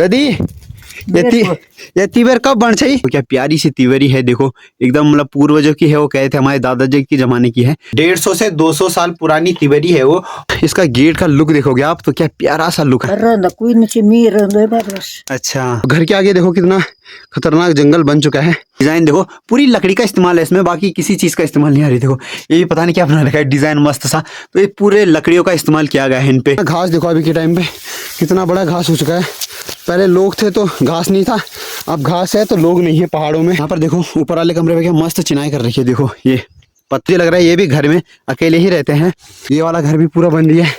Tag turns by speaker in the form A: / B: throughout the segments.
A: दादी ये तीवर कब बन छई? क्या प्यारी सी तीवरी है, देखो एकदम मतलब पूर्वजों की है। वो कहे थे हमारे दादाजी के जमाने की है। 150 से 200 साल पुरानी तीवरी है वो। इसका गेट का लुक देखोगे आप तो क्या प्यारा सा लुक है। अच्छा, घर के आगे देखो कितना खतरनाक जंगल बन चुका है। डिजाइन देखो, पूरी लकड़ी का इस्तेमाल है इसमें, बाकी किसी चीज का इस्तेमाल नहीं आ रही। देखो ये भी पता नहीं क्या बना रखा है, डिजाइन मस्त सा। तो ये पूरे लकड़ियों का इस्तेमाल किया गया है इन पे। घास देखो अभी के टाइम पे कितना बड़ा घास हो चुका है। पहले लोग थे तो घास नहीं था, अब घास है तो लोग नहीं है पहाड़ों में। यहाँ पर देखो ऊपर वाले कमरे में क्या मस्त चिनाई कर रखी है। देखो ये पत्ती लग रहा है, ये भी घर में अकेले ही रहते हैं। ये वाला घर भी पूरा बन लिया है।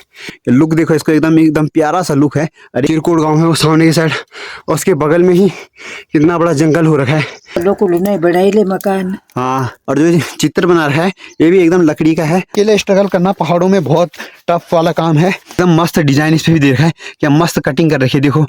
A: लुक देखो इसको, एकदम एकदम प्यारा सा लुक है। अरे चिरकुट गांव है वो सामने की साइड, और उसके बगल में ही कितना बड़ा जंगल हो रखा है। लोग नहीं बनाई ले मकान। हाँ, और जो चित्र बना रहा है ये भी एकदम लकड़ी का है। अकेले स्ट्रगल करना पहाड़ों में बहुत टफ वाला काम है। एकदम मस्त डिजाइन इस पे भी दे रखा है, क्या मस्त कटिंग कर रखी है। देखो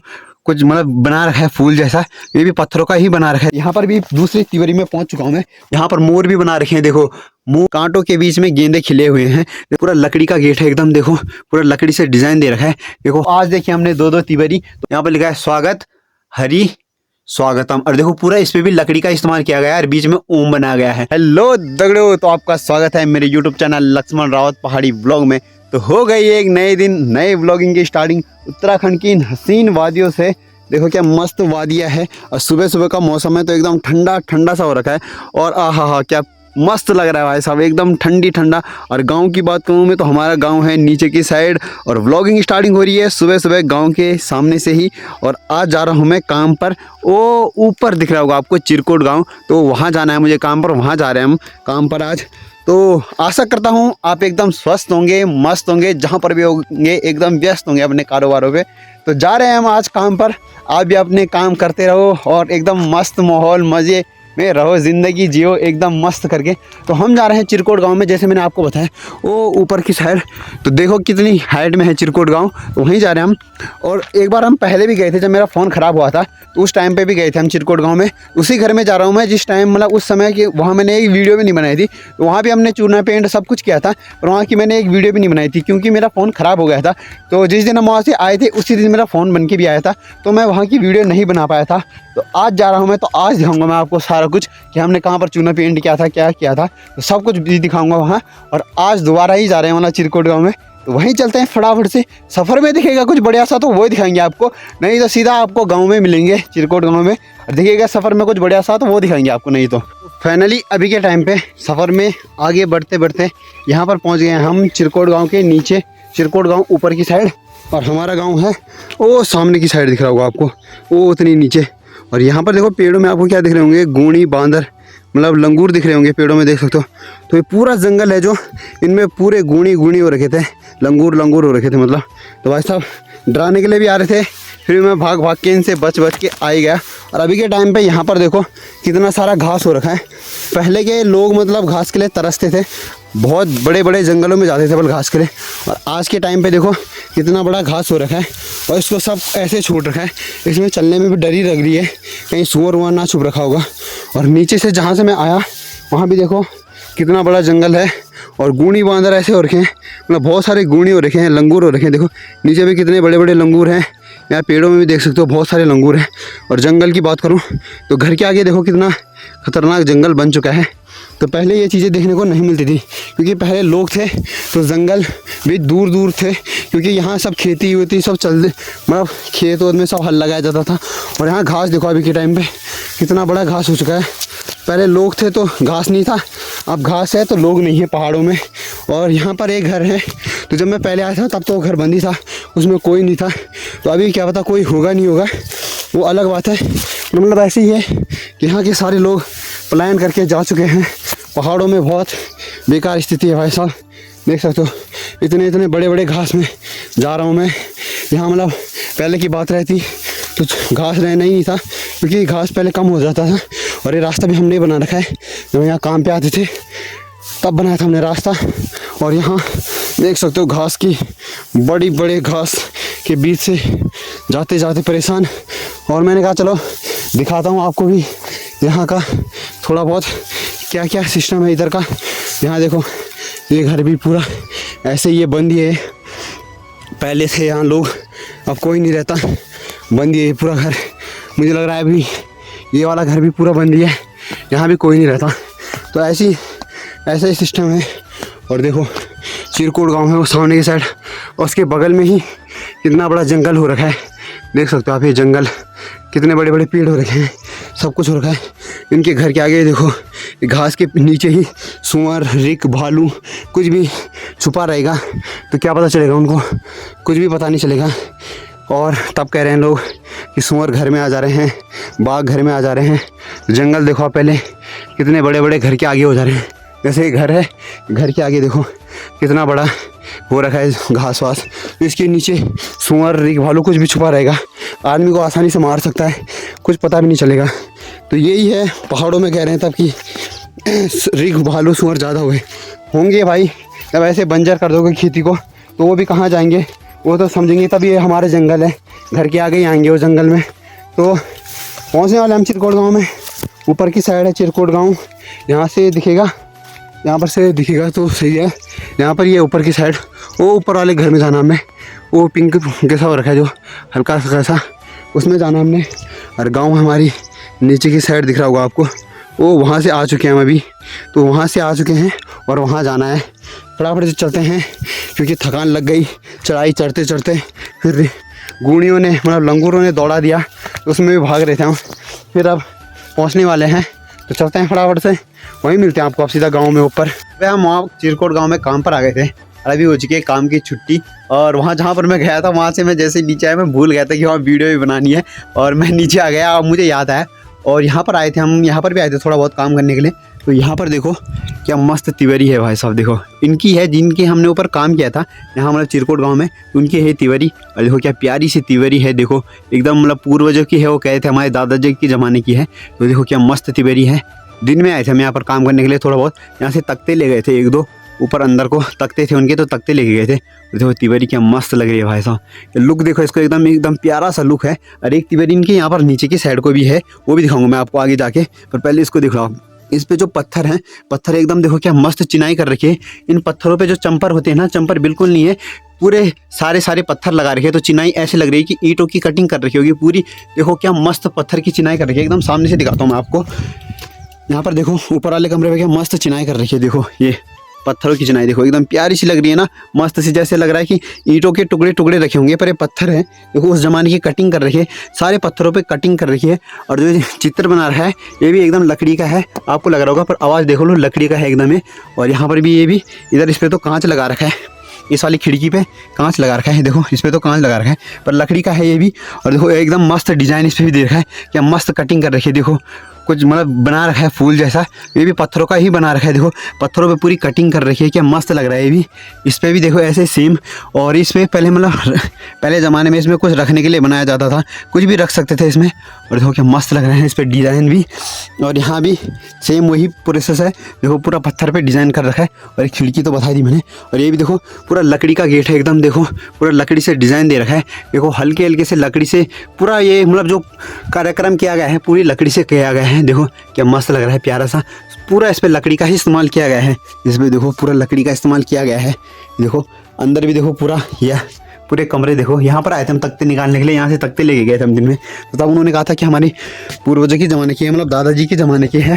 A: कुछ मतलब बना रखा है फूल जैसा, ये भी पत्थरों का ही बना रखा है। यहाँ पर भी दूसरी तिवरी में पहुंच चुका हूँ मैं। यहाँ पर मोर भी बना रखे हैं। देखो मोर कांटों के बीच में गेंदे खिले हुए हैं। पूरा लकड़ी का गेट है एकदम, देखो पूरा लकड़ी से डिजाइन दे रखा है। देखो आज देखिए हमने दो तिवरी, तो यहाँ पर लिखा है स्वागत हरि स्वागतम, और देखो पूरा इस पे भी लकड़ी का इस्तेमाल किया गया है और बीच में ओम बनाया गया है। हेलो दगड़ो, तो आपका स्वागत है मेरे यूट्यूब चैनल लक्ष्मण रावत पहाड़ी ब्लॉग में। तो हो गई एक नए दिन नए ब्लॉगिंग की स्टार्टिंग उत्तराखंड की इन हसीन वादियों से। देखो क्या मस्त वादियाँ है, और सुबह सुबह का मौसम है तो एकदम ठंडा ठंडा सा हो रखा है। और आहा क्या मस्त लग रहा है भाई साहब, एकदम ठंडी ठंडा। और गांव की बात करूँ मैं तो हमारा गांव है नीचे की साइड, और व्लॉगिंग स्टार्टिंग हो रही है सुबह सुबह गांव के सामने से ही। और आज जा रहा हूँ मैं काम पर। वो ऊपर दिख रहा होगा आपको चिरकुट गांव, तो वहाँ जाना है मुझे काम पर। वहाँ जा रहे हैं हम काम पर आज। तो आशा करता हूँ आप एकदम स्वस्थ होंगे, मस्त होंगे, जहाँ पर भी होंगे एकदम व्यस्त होंगे अपने कारोबारों पे। तो जा रहे हैं हम आज काम पर। आप भी अपने काम करते रहो और एकदम मस्त माहौल मज़े में रहो, ज़िंदगी जियो एकदम मस्त करके। तो हम जा रहे हैं चिरकुट गांव में, जैसे मैंने आपको बताया वो ऊपर की साइड। तो देखो कितनी हाइट में है चिरकुट गांव, तो वहीं जा रहे हैं हम। और एक बार हम पहले भी गए थे, जब मेरा फ़ोन ख़राब हुआ था तो उस टाइम पे भी गए थे हम चिरकुट गांव में। उसी घर में जा रहा हूँ मैं जिस टाइम मतलब उस समय की वहाँ मैंने एक वीडियो भी नहीं बनाई थी। तो वहाँ भी हमने चूना पेंट सब कुछ किया था, और वहाँ की मैंने एक वीडियो भी नहीं बनाई थी क्योंकि मेरा फ़ोन ख़राब हो गया था। तो जिस दिन हम वहाँ से आए थे उसी दिन मेरा फ़ोन बन के भी आया था, तो मैं वहाँ की वीडियो नहीं बना पाया था। तो आज जा रहा हूँ मैं, तो आज दिखाऊँगा मैं आपको सारा कुछ कि हमने कहाँ पर चूना पेंट किया था, क्या किया था, तो सब कुछ भी दिखाऊँगा वहाँ। और आज दोबारा ही जा रहे हैं मतलब चिरकुट गाँव में, तो वहीं चलते हैं फटाफट से। सफ़र में दिखेगा कुछ बढ़िया सा तो वो दिखाएंगे आपको, नहीं तो सीधा आपको गांव में मिलेंगे चिरकुट गांव में। और दिखेगा सफ़र में कुछ बढ़िया सा तो वो दिखाएंगे आपको, नहीं तो। फाइनली अभी के टाइम पे सफ़र में आगे बढ़ते बढ़ते यहाँ पर पहुँच गए हैं हम चिरकुट गाँव के नीचे। चिरकुट गाँव ऊपर की साइड, और हमारा गाँव है वो सामने की साइड दिख रहा होगा आपको, वो उतनी नीचे। और यहाँ पर देखो पेड़ों में आपको क्या दिख रहे होंगे, गूणी बांदर मतलब लंगूर दिख रहे होंगे पेड़ों में, देख सकते हो। तो ये पूरा जंगल है जो इनमें पूरे गूणी हो रखे थे, लंगूर हो रखे थे मतलब। तो भाई साहब डराने के लिए भी आ रहे थे, फिर मैं भाग भाग के इनसे बच के आ ही गया। और अभी के टाइम पे यहाँ पर देखो कितना सारा घास हो रखा है। पहले के लोग मतलब घास के लिए तरसते थे, बहुत बड़े बड़े जंगलों में जाते थे बल घास के लिए। और आज के टाइम पे देखो कितना बड़ा घास हो रखा है, और इसको सब ऐसे छोड़ रखा है। इसमें चलने में भी डर ही लग रही है, कहीं सुअर वुअर ना छुप रखा होगा। और नीचे से जहाँ से मैं आया वहाँ भी देखो कितना बड़ा जंगल है, और गूणी बांदर ऐसे हो रखे हैं, मतलब बहुत सारे गूणी हो रखे हैं, लंगूर हो रखे हैं। देखो नीचे भी कितने बड़े बड़े लंगूर हैं, यहाँ पेड़ों में भी देख सकते हो बहुत सारे लंगूर हैं। और जंगल की बात करूँ तो घर के आगे देखो कितना खतरनाक जंगल बन चुका है। तो पहले ये चीज़ें देखने को नहीं मिलती थी, क्योंकि पहले लोग थे तो जंगल भी दूर दूर थे, क्योंकि यहाँ सब खेती होती सब चलते मतलब खेत में सब हल लगाया जाता था। और यहाँ घास देखो अभी के टाइम पे कितना बड़ा घास हो चुका है। पहले लोग थे तो घास नहीं था, अब घास है तो लोग नहीं है पहाड़ों में। और यहाँ पर एक घर है, तो जब मैं पहले आया था तब तो वो घर बंद ही था, उसमें कोई नहीं था। तो अभी क्या पता कोई होगा नहीं होगा, वो अलग बात है। मतलब ऐसे ही है कि यहाँ के सारे लोग पलायन करके जा चुके हैं। पहाड़ों में बहुत बेकार स्थिति है भाई साहब, देख सकते हो इतने इतने बड़े बड़े घास में जा रहा हूँ मैं। यहाँ मतलब पहले की बात रहती तो घास रहना ही नहीं था, क्योंकि घास पहले कम हो जाता था। और ये रास्ता भी हमने बना रखा है, जब यहाँ काम पे आते थे तब बनाया था हमने रास्ता। और यहाँ देख सकते हो घास की बड़ी बड़े घास के बीच से जाते जाते परेशान। और मैंने कहा चलो दिखाता हूँ आपको भी यहाँ का थोड़ा बहुत क्या क्या सिस्टम है इधर का। यहाँ देखो ये घर भी पूरा ऐसे ये बंद ही है, पहले थे यहाँ लोग, अब कोई नहीं रहता। बंद ही है पूरा घर। मुझे लग रहा है अभी ये वाला घर भी पूरा बंद ही है, यहाँ भी कोई नहीं रहता। तो ऐसा ही सिस्टम है। और देखो चिरकुट गांव है वो सामने की साइड, और उसके बगल में ही कितना बड़ा जंगल हो रखा है, देख सकते हो आप। ये जंगल कितने बड़े बड़े पेड़ हो रखे हैं, सब कुछ हो रखा है। इनके घर के आगे देखो घास के नीचे ही सुअर, रिक, भालू कुछ भी छुपा रहेगा तो क्या पता चलेगा उनको, कुछ भी पता नहीं चलेगा। और तब कह रहे हैं लोग कि सुअर घर में आ जा रहे हैं, बाघ घर में आ जा रहे हैं। जंगल देखो आप पहले कितने बड़े बड़े घर के आगे हो जा रहे हैं। जैसे ये घर है, घर के आगे देखो कितना बड़ा हो रखा है घास वास, तो इसके नीचे सुअर, रिक, भालू कुछ भी छुपा रहेगा, आदमी को आसानी से मार सकता है, कुछ पता भी नहीं चलेगा। तो यही है पहाड़ों में कह रहे हैं तब कि रिक, भालू, सुअर ज़्यादा हुए होंगे भाई। जब ऐसे बंजर कर दोगे खेती को तो वो भी कहाँ जाएंगे, वो तो समझेंगे तब ये हमारे जंगल है, घर के आगे ही आएंगे वो जंगल में। तो पहुँचने वाले हम चिरकुट गाँव में, ऊपर की साइड है चिरकुट गाँव, यहाँ से दिखेगा, यहाँ पर से दिखेगा तो सही है। यहाँ पर ये ऊपर की साइड, वो ऊपर वाले घर में जाना हमने, वो पिंक कैसा हो रखा है जो हल्का सा कैसा, उसमें जाना हमने। और गांव हमारी नीचे की साइड दिख रहा होगा आपको, वो वहाँ से आ चुके हैं हम अभी, तो वहाँ से आ चुके हैं और वहाँ जाना है। फटाफट से चलते हैं क्योंकि थकान लग गई चढ़ाई चढ़ते चढ़ते। फिर गूढ़ियों ने मतलब लंगूरों ने दौड़ा दिया तो उसमें भी भाग रहे थे हम। फिर अब पहुँचने वाले हैं तो चलते हैं फटाफट से, वहीं मिलते हैं आपको आप सीधा गांव में ऊपर। हम वहाँ चिरकुट गांव में काम पर आ गए थे और अभी हो चुकी है काम की छुट्टी। और वहाँ जहाँ पर मैं गया था वहाँ से मैं जैसे नीचे आया मैं भूल गया था कि वहाँ वीडियो भी बनानी है, और मैं नीचे आ गया और मुझे याद आया। और यहाँ पर आए थे हम, यहाँ पर भी आए थे थोड़ा बहुत काम करने के लिए। तो यहाँ पर देखो क्या मस्त तिवरी है भाई साहब, देखो इनकी है जिनकी हमने ऊपर काम किया था यहाँ मतलब चिरकुट गाँव में, उनकी है तिवरी। और देखो क्या प्यारी सी तिवरी है, देखो एकदम मतलब पूर्वजों की है, वो कहे थे हमारे दादाजी के ज़माने की है। तो देखो क्या मस्त तिवरी है। दिन में आए थे हम यहाँ पर काम करने के लिए, थोड़ा बहुत यहाँ से तख्ते ले गए थे, एक दो ऊपर अंदर को तख्ते थे उनके, तो तख्ते लेके गए थे। देखो तिवरी क्या मस्त लग रही है भाई साहब, लुक देखो इसको, एकदम एकदम प्यारा सा लुक है। और एक तिवरी इनके यहाँ पर नीचे की साइड को भी है, वो भी दिखाऊंगा मैं आपको आगे जाके। पर पहले इसको दिख रहा हूँ, इस पे जो पत्थर हैं, पत्थर एकदम देखो क्या मस्त चिनाई कर रखी है। इन पत्थरों पे जो चंपर होते हैं ना, चंपर बिल्कुल नहीं है, पूरे सारे पत्थर लगा रखे हैं। तो चिनाई ऐसे लग रही है कि ईंटों की कटिंग कर रखी होगी पूरी। देखो क्या मस्त पत्थर की चिनाई कर रखी है, एकदम सामने से दिखाता हूँ मैं आपको। यहाँ पर देखो ऊपर वाले कमरे में क्या मस्त चिनाई कर रखी है, देखो ये पत्थरों की चिनाई देखो एकदम प्यारी सी लग रही है ना, मस्त सी, जैसे लग रहा है कि ईंटों के टुकड़े टुकड़े रखे होंगे, पर ये पत्थर है। देखो उस जमाने की कटिंग कर रखी है, सारे पत्थरों पे कटिंग कर रखी है। और जो चित्र बना रहा है ये भी एकदम लकड़ी का है, आपको लग रहा होगा पर आवाज़ देखो लो, लकड़ी का है एकदम। और यहाँ पर भी ये भी, इधर इस पर तो कांच लगा रखा है, इस वाली खिड़की पे कांच लगा रखा है, देखो इस पे तो कांच लगा रखा है पर लकड़ी का है ये भी। और देखो एकदम मस्त डिजाइन इस पे भी दे रखा है, क्या मस्त कटिंग कर रखी है, देखो कुछ मतलब बना रखा है फूल जैसा, ये भी पत्थरों का ही बना रखा है। देखो पत्थरों पे पूरी कटिंग कर रखी है, क्या मस्त लग रहा है ये भी। इस पे भी देखो ऐसे सेम। और इसमें पहले मतलब पहले ज़माने में इसमें कुछ रखने के लिए बनाया जाता था, कुछ भी रख सकते थे इसमें। और देखो क्या मस्त लग रहा है इस पर डिज़ाइन भी। और यहाँ भी सेम वही प्रोसेस है, देखो पूरा पत्थर पे डिज़ाइन कर रखा है। और एक खिड़की तो बता दी मैंने। और ये भी देखो पूरा लकड़ी का गेट है एकदम, देखो पूरा लकड़ी से डिज़ाइन दे रखा है। देखो हल्के हल्के से लकड़ी से पूरा ये मतलब जो कार्यक्रम किया गया है पूरी लकड़ी से किया गया है। देखो क्या मस्त लग रहा है, प्यारा सा, पूरा इस पर लकड़ी का ही इस्तेमाल किया गया है। इसमें देखो पूरा लकड़ी का इस्तेमाल किया गया है। देखो अंदर भी देखो पूरा यह पूरे कमरे देखो। यहाँ पर आए थे हम तख्ते निकालने के लिए, यहाँ से तख्ते लेके गए थे हम दिन में। तो तब उन्होंने कहा था कि हमारी पूर्वजों के ज़माने की है, मतलब दादाजी के ज़माने की है,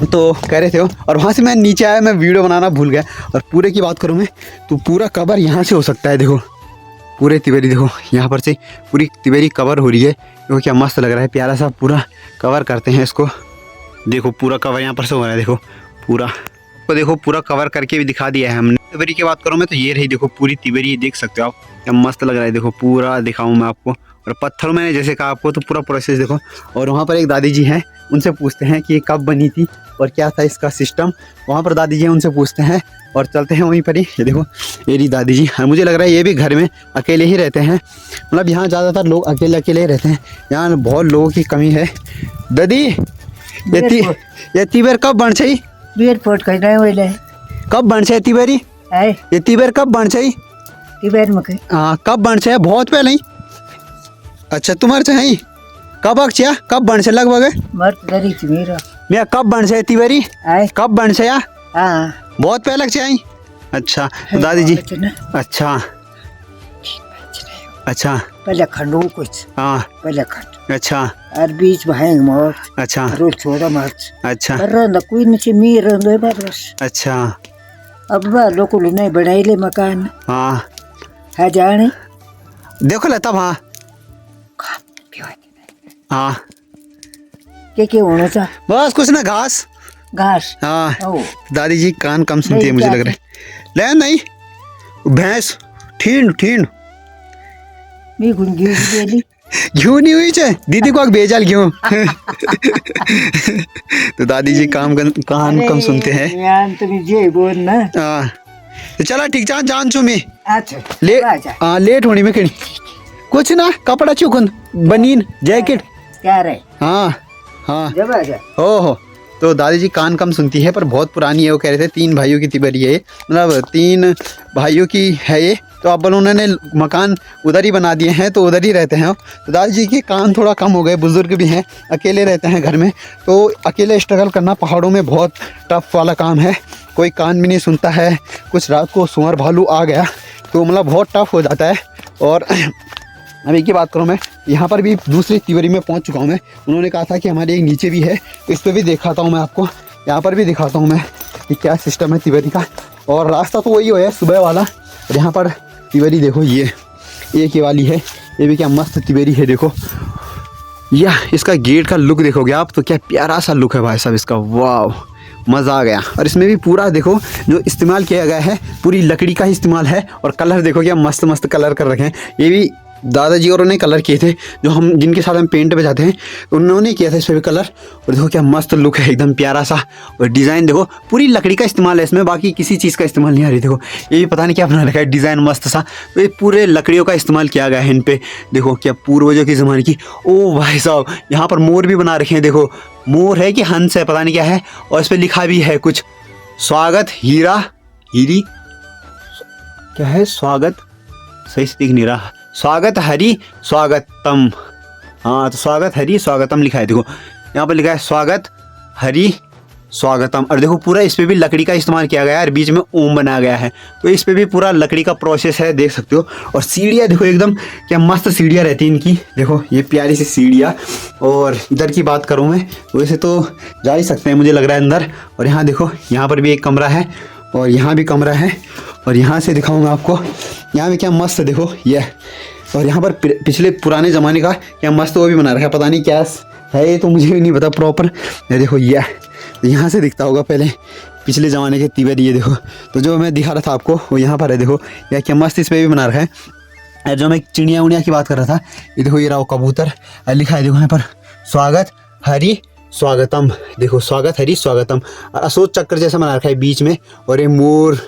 A: तो कह रहे थे वो। और वहाँ से मैं नीचे आया, मैं वीडियो बनाना भूल गया। और पूरे की बात करूँ मैं तो पूरा कवर यहाँ से हो सकता है, देखो पूरे तिवरी देखो यहाँ पर से पूरी तिवरी कवर हो रही है। देखो क्या मस्त लग रहा है, प्यारा सा पूरा कवर करते हैं इसको। देखो पूरा कवर यहाँ पर से हो रहा है, देखो पूरा तो देखो पूरा कवर करके भी दिखा दिया है हमने। तिवरी की बात करूँ मैं तो ये रही, देखो पूरी तिवरी देख सकते हो आप, क्या मस्त लग रहा है। देखो पूरा दिखाऊँ मैं आपको। और पत्थरों मैंने जैसे कहा आपको तो पूरा प्रोसेस देखो। और वहाँ पर एक दादी जी हैं, उनसे पूछते हैं कि ये कब बनी थी और क्या था इसका सिस्टम। वहाँ पर दादी जी हैं, उनसे पूछते हैं और चलते हैं वहीं पर ही। ये देखो ये रही दादी जी। और मुझे लग रहा है ये भी घर में अकेले ही रहते हैं, मतलब यहाँ ज़्यादातर लोग अकेले अकेले ही रहते हैं, यहाँ बहुत लोगों की कमी है। दादी ये तिबर कब बन छई?
B: एयरपोर्ट
A: कब बन छे तिबरी? ये तिबर कब बन छई? हाँ कब बन छे? बहुत पहले ही। अच्छा तुम्हारे चाहिए कब अक्षया कब बन से लगभग मैं कब बन से तिवरी कब बन से या बहुत पहले चाहिए। अच्छा तो दादी जी अच्छा अच्छा
B: पहले खंडो कुछ,
A: हाँ
B: पहले खंड
A: अच्छा
B: और बीच में है मर्च,
A: अच्छा
B: रोज छोड़ा मर्च
A: अच्छा
B: पर रंदा कोई नहीं मी रंदो बस।
A: अच्छा
B: अब लोग नहीं बनाई ले मकान
A: हाँ
B: है जाने
A: देखो लेता हाँ हाँ
B: क्या होना चाह
A: बस कुछ ना घास
B: घास।
A: हाँ
B: ओ
A: दादी जी कान कम सुनती है
B: नहीं,
A: मुझे
B: क्या
A: लग रहा है। ले नहीं भैंस ठीन ठीन
B: मी गुंगी गेली
A: घ्यू नहीं हुई छे दीदी को भेजल घ्यू तो दादी जी कान कम सुनते हैं।
B: यार तुम्हें जे बोल ना।
A: हाँ तो चला ठीक जान छू मैं
B: अच्छा
A: लेट होनी में कहीं कुछ ना कपड़ा चुकन बनीन जैकेट
B: क्या रहे
A: हाँ हाँ
B: जब आ जा
A: ओहो तो दादी जी कान कम सुनती है पर बहुत पुरानी है। वो कह रहे थे 3 भाइयों की तिबरी है मतलब 3 भाइयों की है ये। तो अब उन्होंने मकान उधर ही बना दिए हैं तो उधर ही रहते हैं। तो दादी जी के कान थोड़ा कम हो गए, बुजुर्ग भी हैं, अकेले रहते हैं घर में। तो अकेले स्ट्रगल करना पहाड़ों में बहुत टफ वाला काम है। कोई कान भी नहीं सुनता है। कुछ रात को सुअर भालू आ गया तो मतलब बहुत टफ हो जाता है। और अब एक ही बात करूँ मैं यहाँ पर भी दूसरी तिबरी में पहुँच चुका हूँ मैं। उन्होंने कहा था कि हमारे एक नीचे भी है, इस पर भी दिखाता हूँ मैं आपको। यहाँ पर भी दिखाता हूँ मैं कि क्या सिस्टम है तिबरी का। और रास्ता तो वही है सुबह वाला। और यहाँ पर तिबरी देखो ये एक ही वाली है, ये भी क्या मस्त तिबरी है। देखो यह इसका गेट का लुक देखोगे आप तो क्या प्यारा सा लुक है भाई साहब इसका, वाह मज़ा आ गया। और इसमें भी पूरा देखो जो इस्तेमाल किया गया है पूरी लकड़ी का ही इस्तेमाल है। और कलर देखो क्या मस्त मस्त कलर कर रखे हैं। ये भी दादाजी और उन्होंने कलर किए थे जो हम जिनके साथ हम पेंट पे जाते हैं उन्होंने किया था इस पर भी कलर। और देखो क्या मस्त लुक है एकदम प्यारा सा। और डिज़ाइन देखो पूरी लकड़ी का इस्तेमाल है इसमें, बाकी किसी चीज़ का इस्तेमाल नहीं आ रही। देखो ये भी पता नहीं क्या बना रखा है डिज़ाइन मस्त सा। तो ये पूरे लकड़ियों का इस्तेमाल किया गया है इन पे। देखो क्या पूर्वजों के ज़माने की। ओ भाई साहब यहाँ पर मोर भी बना रखे हैं। देखो मोर है कि हंस है पता नहीं क्या है। और इस पर लिखा भी है कुछ स्वागत हीरा हीरी क्या है स्वागत, सही से दिख नहीं रहा। स्वागत हरि स्वागतम, हाँ तो स्वागत हरि स्वागतम लिखा है। देखो यहाँ पर लिखा है स्वागत हरि स्वागतम। और देखो पूरा इस पे भी लकड़ी का इस्तेमाल किया गया है और बीच में ओम बनाया गया है। तो इस पे भी पूरा लकड़ी का प्रोसेस है, देख सकते हो। और सीढ़ियाँ देखो एकदम क्या मस्त सीढ़ियाँ रहती हैं इनकी। देखो ये प्यारी सी सीढ़ियाँ। और इधर की बात करूँ मैं वैसे तो जा ही सकते हैं मुझे लग रहा है अंदर। और यहाँ देखो यहाँ पर भी एक कमरा है और यहाँ भी कमरा है। और यहाँ से दिखाऊंगा आपको, यहाँ भी क्या मस्त देखो ये। और यहाँ पर पिछले पुराने ज़माने का क्या मस्त वो भी बना रखा है, पता नहीं क्या है ये तो मुझे भी नहीं पता प्रॉपर। ये देखो ये यहाँ से दिखता होगा पहले पिछले ज़माने के तिबरी। ये देखो तो जो मैं दिखा रहा था आपको वो यहाँ पर है। देखो यह क्या मस्त इस पर भी बना रखा है। और जो मैं चिड़िया उड़िया की बात कर रहा था ये देखो ये रहा कबूतर लिखा है। देखो यहाँ पर स्वागत हरि स्वागतम। देखो स्वागत हरि स्वागतम। और अशोक चक्र जैसा बना रखा है बीच में। और ये मोर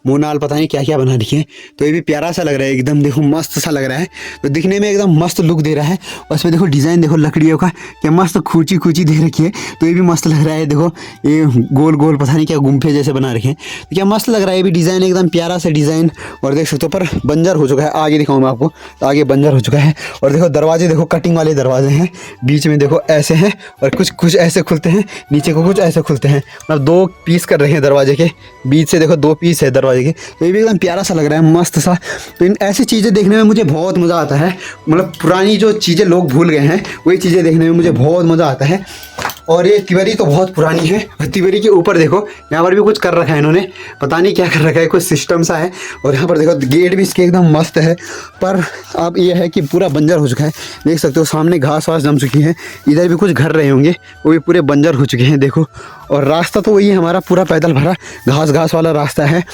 A: मोनाल पता नहीं क्या क्या बना रखी है। तो ये भी प्यारा सा लग रहा है एकदम, देखो मस्त सा लग रहा है। तो दिखने में एकदम मस्त लुक दे रहा है। और इसमें देखो डिज़ाइन देखो लकड़ियों का क्या मस्त खूची खूची दे रखी है। तो ये भी मस्त लग रहा है। देखो ये गोल गोल पता नहीं क्या गुम्फे जैसे बना रखे हैं। तो क्या मस्त लग रहा है ये भी डिज़ाइन एकदम प्यारा सा डिज़ाइन। और देख सकते हो पर बंजर हो चुका है। आगे दिखाऊँ मैं आपको, तो आगे बंजर हो चुका है। और देखो दरवाजे देखो कटिंग वाले दरवाजे हैं, बीच में देखो ऐसे हैं और कुछ ऐसे खुलते हैं, नीचे को कुछ ऐसे खुलते हैं। मतलब 2 पीस कर रहे हैं दरवाजे के, बीच से देखो 2 पीस है दरवाजे के। तो ये भी एकदम प्यारा सा लग रहा है मस्त सा। तो इन ऐसी चीज़ें देखने में मुझे बहुत मज़ा आता है। मतलब पुरानी जो चीज़ें लोग भूल गए हैं वही चीज़ें देखने में मुझे बहुत मज़ा आता है। और ये तिबरी तो बहुत पुरानी है। और तिबरी के ऊपर देखो यहाँ पर भी कुछ कर रखा है इन्होंने, पता नहीं क्या कर रखा है, कुछ सिस्टम सा है। और यहाँ पर देखो गेट भी इसके एकदम मस्त है। पर अब ये है कि पूरा बंजर हो चुका है, देख सकते हो। सामने घास वास जम चुकी है, इधर भी कुछ घर रहे होंगे वो भी पूरे बंजर हो चुके हैं। देखो और रास्ता तो वही है हमारा, पूरा पैदल भरा घास वाला रास्ता है।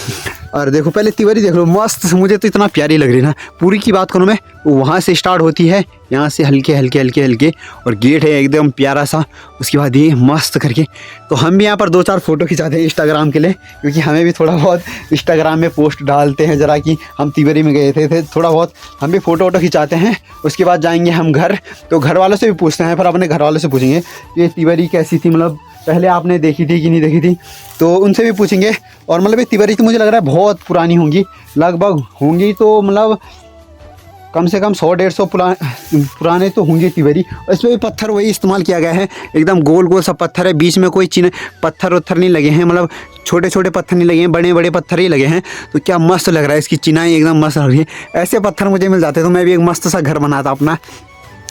A: और देखो पहले तिबरी देख लो मस्त, मुझे तो इतना प्यारी लग रही ना। पूरी की बात करूँ मैं वहाँ से स्टार्ट होती है, यहाँ से हल्के हल्के और गेट है एकदम प्यारा सा। उसके बाद ये मस्त करके तो हम भी यहाँ पर 2-4 फ़ोटो खिंचाते हैं इंस्टाग्राम के लिए, क्योंकि हमें भी थोड़ा बहुत इंस्टाग्राम में पोस्ट डालते हैं ज़रा कि हम तिबरी में गए थे थोड़ा बहुत हम भी फ़ोटो खिंचाते हैं। उसके बाद जाएंगे हम घर, तो घर वालों से भी पूछते हैं, पर अपने घर वालों से पूछेंगे ये तिबरी कैसी थी, मतलब पहले आपने देखी थी कि नहीं देखी थी, तो उनसे भी पूछेंगे। और मतलब ये तिबरी तो मुझे लग रहा है बहुत पुरानी होंगी, लगभग होंगी तो मतलब कम से कम 100-150 पुराने तो होंगे तिबरी। और इसमें भी पत्थर वही इस्तेमाल किया गया है, एकदम गोल गोल सा पत्थर है, बीच में कोई पत्थर उत्थर नहीं लगे हैं, मतलब छोटे छोटे पत्थर नहीं लगे हैं, बड़े बड़े पत्थर ही लगे हैं। तो क्या मस्त लग रहा है, इसकी चिनाई एकदम मस्त लग रही है। ऐसे पत्थर मुझे मिल जाते तो मैं भी एक मस्त सा घर बनाता अपना,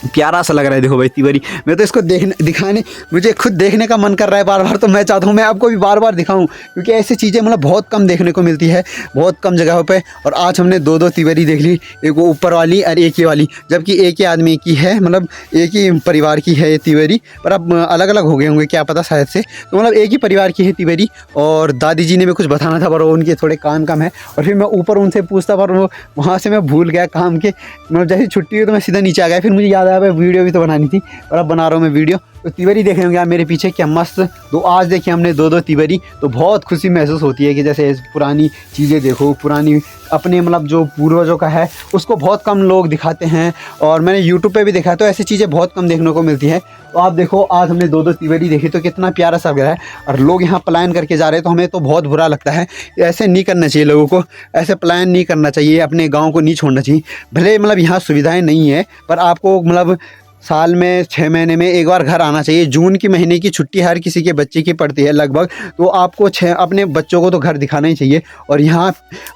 A: प्यारा सा लग रहा है। देखो भाई तिवरी, मैं तो इसको दिखाने, मुझे खुद देखने का मन कर रहा है बार बार। तो मैं चाहता हूँ मैं आपको भी बार बार दिखाऊं, क्योंकि ऐसी चीज़ें मतलब बहुत कम देखने को मिलती है, बहुत कम जगहों पे। और आज हमने दो दो तिवरी देख ली, एक वो ऊपर वाली और एक ये वाली, जबकि एक ही आदमी की है, मतलब एक ही परिवार की है ये तिवरी। पर अब अलग अलग हो गए होंगे क्या पता शायद से। तो मतलब एक ही परिवार की है तिवरी। और दादी जी ने भी कुछ बताना था पर वो उनके थोड़े काम कम है। और फिर मैं ऊपर उनसे पूछता पर वो वहाँ से मैं भूल गया काम के, मतलब जैसे छुट्टी हुई तो मैं सीधा नीचे आ गया। फिर मुझे याद आया भाई वीडियो भी तो बनानी थी, और अब बना रहा हूँ मैं वीडियो। तो तिवरी देख रहे होंगे आप मेरे पीछे, क्या मस्त। तो आज देखिए हमने दो दो तिवरी, तो बहुत खुशी महसूस होती है कि जैसे पुरानी चीज़ें देखो, पुरानी अपने मतलब जो पूर्वजों का है उसको बहुत कम लोग दिखाते हैं। और मैंने यूट्यूब पे भी देखा, तो ऐसी चीज़ें बहुत कम देखने को मिलती है। तो आप देखो आज हमने दो दो तिवरी देखी, तो कितना प्यारा सा लग रहा है। और लोग यहाँ पलायन करके जा रहे हैं, तो हमें तो बहुत बुरा लगता है। ऐसे नहीं करना चाहिए, लोगों को ऐसे पलायन नहीं करना चाहिए, अपने गाँव को नहीं छोड़ना चाहिए। भले मतलब यहाँ सुविधाएँ नहीं है, पर आपको मतलब साल में 6 महीने में एक बार घर आना चाहिए। जून की महीने की छुट्टी हर किसी के बच्चे की पड़ती है लगभग, तो आपको अपने बच्चों को तो घर दिखाना ही चाहिए। और यहाँ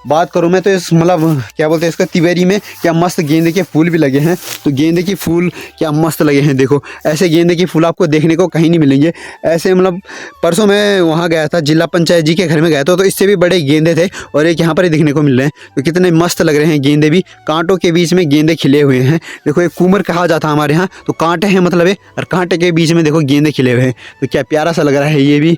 A: बात करूँ मैं तो इस मतलब क्या बोलते हैं इसका, तिवरी में क्या मस्त गेंदे के फूल भी लगे हैं। तो गेंदे के फूल क्या मस्त लगे हैं, देखो ऐसे गेंदे के फूल आपको देखने को कहीं नहीं मिलेंगे। ऐसे मतलब परसों मैं वहाँ गया था, जिला पंचायत जी के घर में गया था, तो इससे भी बड़े गेंदे थे और एक यहाँ पर ही दिखने को मिल रहे हैं। तो कितने मस्त लग रहे हैं गेंदे भी, कांटों के बीच में गेंदे खिले हुए हैं। देखो एक कुमर कहा जाता है हमारे यहाँ, तो कांटे हैं मतलब है, और कांटे के बीच में देखो गेंदे खिले हुए हैं। तो क्या प्यारा सा लग रहा है, ये भी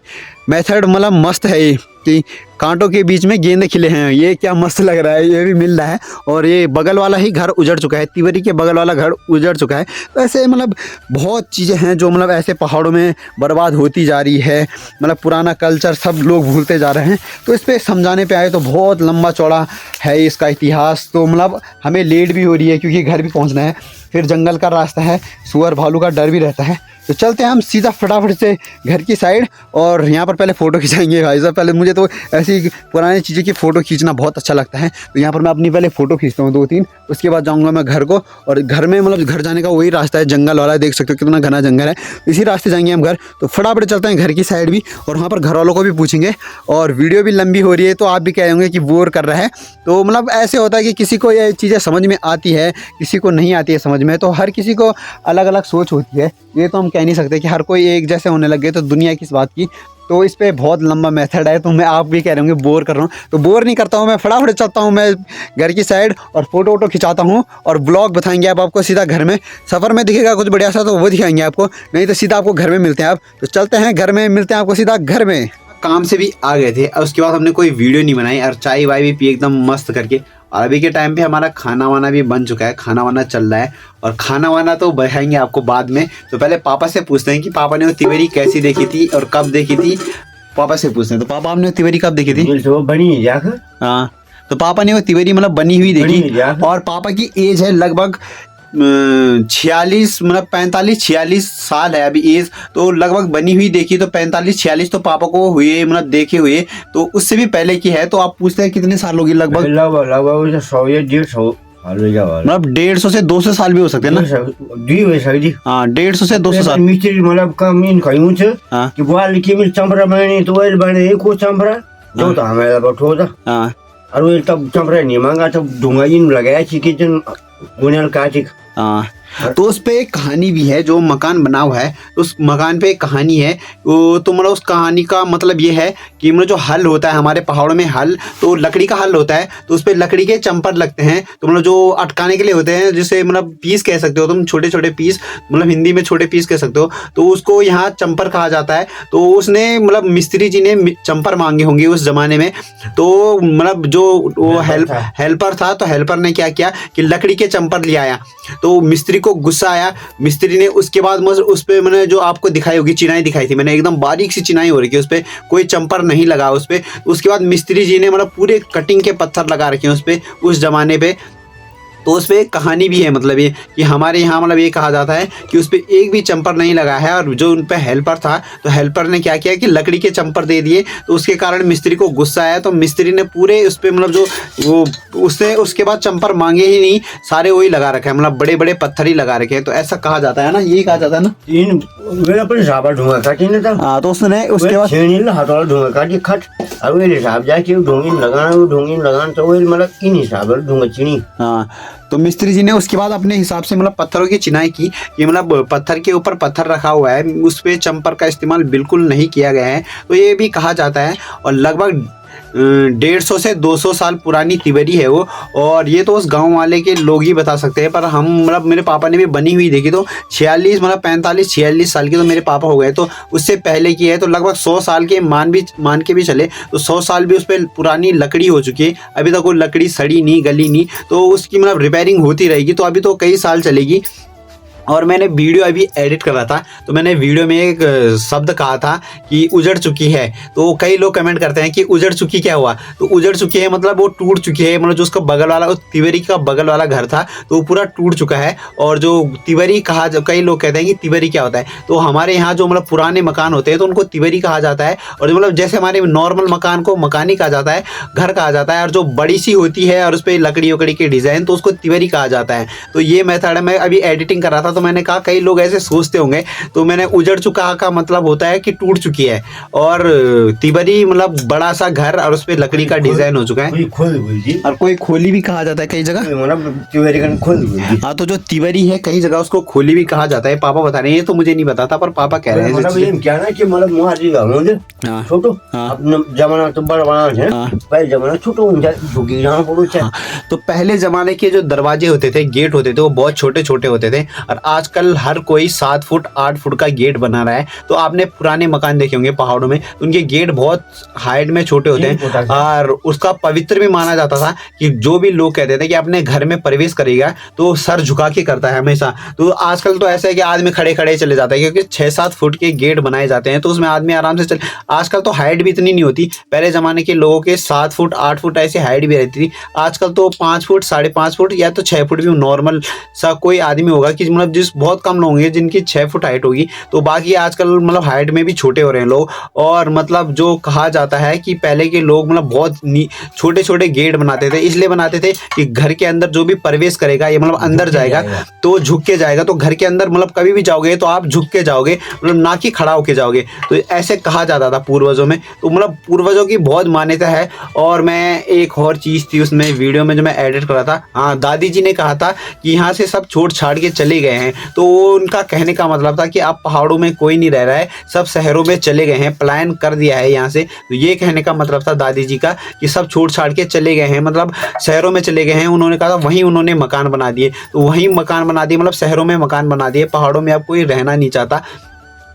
A: मेथड मतलब मस्त है ये, कि कांटों के बीच में गेंदे खिले हैं। ये क्या मस्त लग रहा है, ये भी मिल रहा है। और ये बगल वाला ही घर उजड़ चुका है, तिवरी के बगल वाला घर उजड़ चुका है। तो ऐसे मतलब बहुत चीज़ें हैं जो मतलब ऐसे पहाड़ों में बर्बाद होती जा रही है। मतलब पुराना कल्चर सब लोग भूलते जा रहे हैं। तो इस पर समझाने पे आए तो बहुत लंबा चौड़ा है इसका इतिहास। तो मतलब हमें लेट भी हो रही है क्योंकि घर भी पहुंचना है, फिर जंगल का रास्ता है, सुअर भालू का डर भी रहता है। तो चलते हैं हम सीधा फटाफट से घर की साइड, और यहाँ पर पहले फ़ोटो खिंचाएंगे भाई साहब। पहले मुझे तो ऐसी पुरानी चीज़ों की फ़ोटो खींचना बहुत अच्छा लगता है। तो यहाँ पर मैं अपनी पहले फ़ोटो खींचता हूँ 2-3, उसके बाद जाऊँगा मैं घर को। और घर में मतलब घर जाने का वही रास्ता है, जंगल वाला, देख सकते हो कितना घना जंगल है। इसी रास्ते जाएंगे हम घर। तो फटाफट चलते हैं घर की साइड भी, और वहाँ पर घर वालों को भी पूछेंगे। और वीडियो भी लंबी हो रही है, तो आप भी कह रहे होंगे कि बोर कर रहा है। तो मतलब ऐसे होता है कि किसी को ये चीज़ें समझ में आती है, किसी को नहीं आती है समझ में। तो हर किसी को अलग अलग सोच होती है, ये तो हम कह नहीं सकते कि हर कोई एक जैसे होने लग गए तो दुनिया किस बात की। तो इस पे बहुत लंबा मेथड है। तो मैं आप भी कह रहे होंगे बोर कर रहा हूँ, तो बोर नहीं करता हूँ मैं, फटाफट चलता हूँ मैं घर की साइड और फोटो वोटो खिंचाता हूँ। और ब्लॉग बताएंगे आप आपको सीधा घर में, सफ़र में दिखेगा कुछ बढ़िया सा तो वो दिखाएंगे आपको, नहीं तो सीधा आपको घर में मिलते हैं आप। तो चलते हैं घर में, मिलते हैं आपको सीधा घर में। काम से भी आ गए थे और उसके बाद हमने कोई वीडियो नहीं बनाई, और चाय वाय भी पी एकदम मस्त करके। और अभी के टाइम पे हमारा खाना वाना भी बन चुका है, खाना वाना चल रहा है। और खाना वाना तो बताएंगे आपको बाद में। तो पहले पापा से पूछते हैं कि पापा ने वो तिवरी कैसी देखी थी और कब देखी थी। पापा से पूछते हैं, तो पापा आपने तिवरी कब देखी थी?
B: बनी
A: हाँ, तो पापा ने वो तिवरी मतलब बनी हुई देखी। और पापा की एज है लगभग 46, मतलब 45-46 साल है अभी एज। तो लगभग बनी हुई देखी तो 45-46 तो पापा को हुए, मतलब देखे हुए। तो उससे भी पहले की है। तो आप पूछते हैं कितने साल होगी? लगभग
B: 100
A: मतलब 150 से 200 साल भी हो सकते हैं ना। हाँ, 150 से 200 साल।
B: मिस्त्री मतलब काम इन खयु छ
A: हाँ
B: कि वाल के मिल चंपरा बने तो वाल बने को चंपरा तो हमें बठो था।
A: हाँ,
B: और ये तब चंपरा नहीं मांगा, तब ढूंगा इन लगाया चिकी जन बुनियाल काटिक।
A: हाँ, तो उस पे एक कहानी भी है, जो मकान बना हुआ है उस मकान पे एक कहानी है। तो मतलब उस कहानी का मतलब ये है कि मतलब जो हल होता है हमारे पहाड़ों में, हल तो लकड़ी का हल होता है। तो उस पे लकड़ी के चंपर लगते हैं, तो मतलब जो अटकाने के लिए होते हैं, जिसे मतलब पीस कह सकते हो तुम, छोटे छोटे पीस, मतलब हिंदी में छोटे पीस कह सकते हो। तो उसको यहाँ चंपर कहा जाता है। तो उसने मतलब मिस्त्री जी ने चंपर मांगे होंगे उस जमाने में। तो मतलब जो वो हेल्पर था, तो हेल्पर ने क्या किया कि लकड़ी के चंपर ले आया। तो मिस्त्री को गुस्सा आया। मिस्त्री ने उसके बाद उस पे मैंने जो आपको दिखाई होगी चिनाई दिखाई थी मैंने, एकदम बारीक सी चिनाई हो रही है उस पे, कोई चंपर नहीं लगा उस पे। उसके बाद मिस्त्री जी ने मतलब पूरे कटिंग के पत्थर लगा रखे हैं उस पे उस जमाने पे। तो उस पे कहानी भी है, मतलब ये कि हमारे यहाँ मतलब ये कहा जाता है कि उस पे एक भी चंपर नहीं लगा है, और जो उन पे हेल्पर था तो हेल्पर ने क्या किया कि लकड़ी के चंपर दे दिए, तो उसके कारण मिस्त्री को गुस्सा आया, तो मिस्त्री ने पूरे उस पे मतलब जो वो उसने उसके बाद चंपर मांगे ही नहीं, सारे वही लगा रखे हैं, मतलब बड़े बड़े पत्थर ही लगा रखे हैं। तो ऐसा कहा जाता है ना, यही कहा जाता है ना।
B: इन वेला पर साबा ढूंगा काटी ने तब
A: हाँ, तो उसने उसके बाद
B: छेनी ला हाथ वाला ढूंगा काटी खट अब वे हिसाब जाके ढूंगी लगाना तो वे मतलब इन हिसाब ढूंगा चिनी।
A: हाँ, तो मिस्त्री जी ने उसके बाद अपने हिसाब से मतलब पत्थरों की चिनाई की, कि मतलब पत्थर के ऊपर पत्थर रखा हुआ है, उस पे चंपर का इस्तेमाल बिल्कुल नहीं किया गया है, तो ये भी कहा जाता है। और लगभग 150 से 200 साल पुरानी तिवरी है वो, और ये तो उस गांव वाले के लोग ही बता सकते हैं, पर हम मतलब मेरे पापा ने भी बनी हुई देखी, तो 46 मतलब 45-46 साल के तो मेरे पापा हो गए, तो उससे पहले की है, तो लगभग 100 साल के मान के भी चले, तो 100 साल भी उस पर पुरानी लकड़ी हो चुकी है, अभी तक वो लकड़ी सड़ी नहीं गली नहीं, तो उसकी मतलब रिपेयरिंग होती रहेगी, तो अभी तो कई साल चलेगी। और मैंने वीडियो अभी एडिट कर रहा था, तो मैंने वीडियो में एक शब्द कहा था कि उजड़ चुकी है, तो कई लोग कमेंट करते हैं कि उजड़ चुकी क्या हुआ, तो उजड़ चुकी है मतलब वो टूट चुकी है, मतलब जो उसका बगल वाला तिवरी का बगल वाला घर था तो वो पूरा टूट चुका है। और जो तिवरी कहा, कई लोग कहते हैं कि तिवरी क्या होता है, तो हमारे यहाँ जो मतलब पुराने मकान होते हैं तो उनको तिवरी कहा जाता है, और मतलब जैसे हमारे नॉर्मल मकान को मकानी कहा जाता है, घर कहा जाता है, और जो बड़ी सी होती है और उस पर लकड़ी वकड़ी के डिज़ाइन, तो उसको तिवरी कहा जाता है। तो ये मेथड है, मैं अभी एडिटिंग कर रहा था तो मैंने कहा कई लोग ऐसे सोचते होंगे, तो मैंने उजड़ चुका का मतलब होता है कि टूट चुकी है, और तिवरी मतलब बड़ा सा घर और उस पे लकड़ी का डिजाइन हो चुका है, और कोई खोली भी कहा जाता है कई जगह, हाँ। तो जो तिवरी है कई जगह उसको खोली भी कहा जाता है, पापा बता रहे हैं, ये तो मुझे नहीं पता था, पर पापा कह रहे हैं
B: क्या ना कि मतलब मुहाजी छोटो अपना जमाना तो बड़ा है, पहले जमाना छोटो झुकी जाना पड़ो।
A: तो पहले जमाने के जो दरवाजे होते थे, गेट होते थे, वो बहुत छोटे छोटे होते थे, और आजकल हर कोई 7 फुट 8 फुट का गेट बना रहा है। तो आपने पुराने मकान देखे होंगे पहाड़ों में, उनके गेट बहुत हाइट में छोटे होते हैं, और उसका पवित्र भी माना जाता था कि जो भी लोग कहते थे कि अपने घर में प्रवेश करेगा तो सर झुका के करता है हमेशा। तो आजकल तो ऐसा है कि आदमी खड़े खड़े चले जाता है, क्योंकि 6-7 फुट के गेट बनाए जाते हैं, तो उसमें आदमी आराम से चल। आजकल तो हाइट भी इतनी नहीं होती, पहले जमाने के लोगों के 7 फुट 8 फुट ऐसी हाइट भी रहती थी, आजकल तो 5 फुट 5.5 फुट या तो 6 फुट भी नॉर्मल सा कोई आदमी होगा, कि मतलब जिस बहुत कम लोग होंगे जिनकी 6 फुट हाइट होगी, तो बाकी आजकल मतलब हाइट में भी छोटे हो रहे हैं लोग। और मतलब जो कहा जाता है कि पहले के लोग मतलब बहुत छोटे छोटे गेट बनाते थे, इसलिए बनाते थे कि घर के अंदर जो भी प्रवेश करेगा, ये मतलब अंदर जाएगा तो झुक के जाएगा, तो घर के अंदर मतलब कभी भी जाओगे तो आप झुक के जाओगे, मतलब ना कि खड़ा होके जाओगे, तो ऐसे कहा जाता था पूर्वजों में। तो मतलब पूर्वजों की बहुत मान्यता है। और मैं एक और चीज़ थी उसमें वीडियो में जो मैं एडिट कर रहा था, हाँ, दादी जी ने कहा था कि यहाँ से सब छोड़ छाड़ के चले गए हैं, तो उनका कहने का मतलब था कि अब पहाड़ों में कोई नहीं रह रहा है, सब शहरों में चले गए हैं, पलायन कर दिया है यहाँ से। तो ये कहने का मतलब था दादी जी का कि सब छोड़ छाड़ के चले गए हैं, मतलब शहरों में चले गए हैं। उन्होंने कहा था वहीं उन्होंने मकान बना दिए, तो वहीं मकान बना दिए, मतलब शहरों में मकान बना दिए, पहाड़ों में अब कोई रहना नहीं चाहता,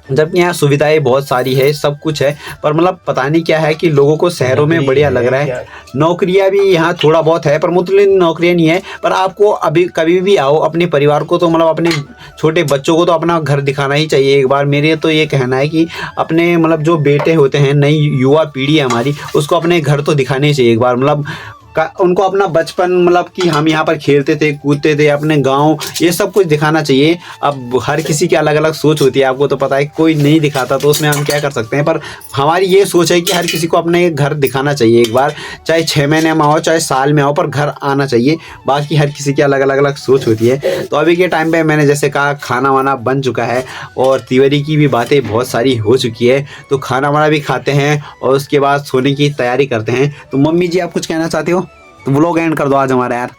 A: जबकि यहाँ सुविधाएं बहुत सारी है, सब कुछ है, पर मतलब पता नहीं क्या है कि लोगों को शहरों में बढ़िया लग रहा है। नौकरियां भी यहाँ थोड़ा बहुत है, पर मुतलिन नौकरियां नहीं है। पर आपको अभी कभी भी आओ अपने परिवार को, तो मतलब अपने छोटे बच्चों को तो अपना घर दिखाना ही चाहिए एक बार। मेरे तो ये कहना है कि अपने मतलब जो बेटे होते हैं, नई युवा पीढ़ी है हमारी, उसको अपने घर तो दिखाने ही चाहिए एक बार, मतलब उनको अपना बचपन, मतलब कि हम यहाँ पर खेलते थे कूदते थे, अपने गांव, ये सब कुछ दिखाना चाहिए। अब हर किसी की अलग अलग सोच होती है, आपको तो पता है, कोई नहीं दिखाता तो उसमें हम क्या कर सकते हैं। पर हमारी ये सोच है कि हर किसी को अपने घर दिखाना चाहिए एक बार, चाहे 6 महीने में आओ चाहे साल में आओ, पर घर आना चाहिए। बाकी हर किसी की अलग अलग सोच होती है। तो अभी के टाइम पर मैंने जैसे कहा, खाना वाना बन चुका है और तिवरी की भी बातें बहुत सारी हो चुकी है, तो खाना वाना भी खाते हैं और उसके बाद सोने की तैयारी करते हैं। तो मम्मी जी, आप कुछ कहना चाहते हो तो व्लॉग एंड कर दो आज हमारा यार।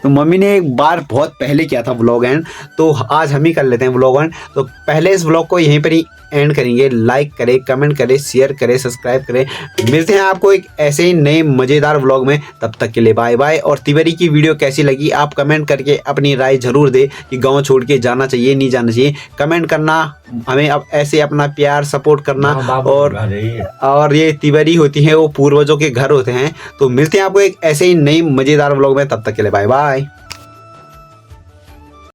A: तो मम्मी ने एक बार बहुत पहले किया था व्लॉग एंड, तो आज हम ही कर लेते हैं व्लॉग एंड। तो पहले इस व्लॉग को यहीं पर ही एंड करेंगे। लाइक करें, कमेंट करें, शेयर करें, सब्सक्राइब करें। मिलते हैं आपको एक ऐसे ही नए मज़ेदार व्लॉग में, तब तक के लिए बाय बाय। और तिवरी की वीडियो कैसी लगी आप कमेंट करके अपनी राय ज़रूर दें कि गांव छोड़ के जाना चाहिए नहीं जाना चाहिए। कमेंट करना, हमें अब ऐसे अपना प्यार सपोर्ट करना। और ये तिवरी होती है वो पूर्वजों के घर होते हैं। तो मिलते हैं आपको एक ऐसे ही नई मज़ेदार व्लॉग में, तब तक के लिए बाय बाय।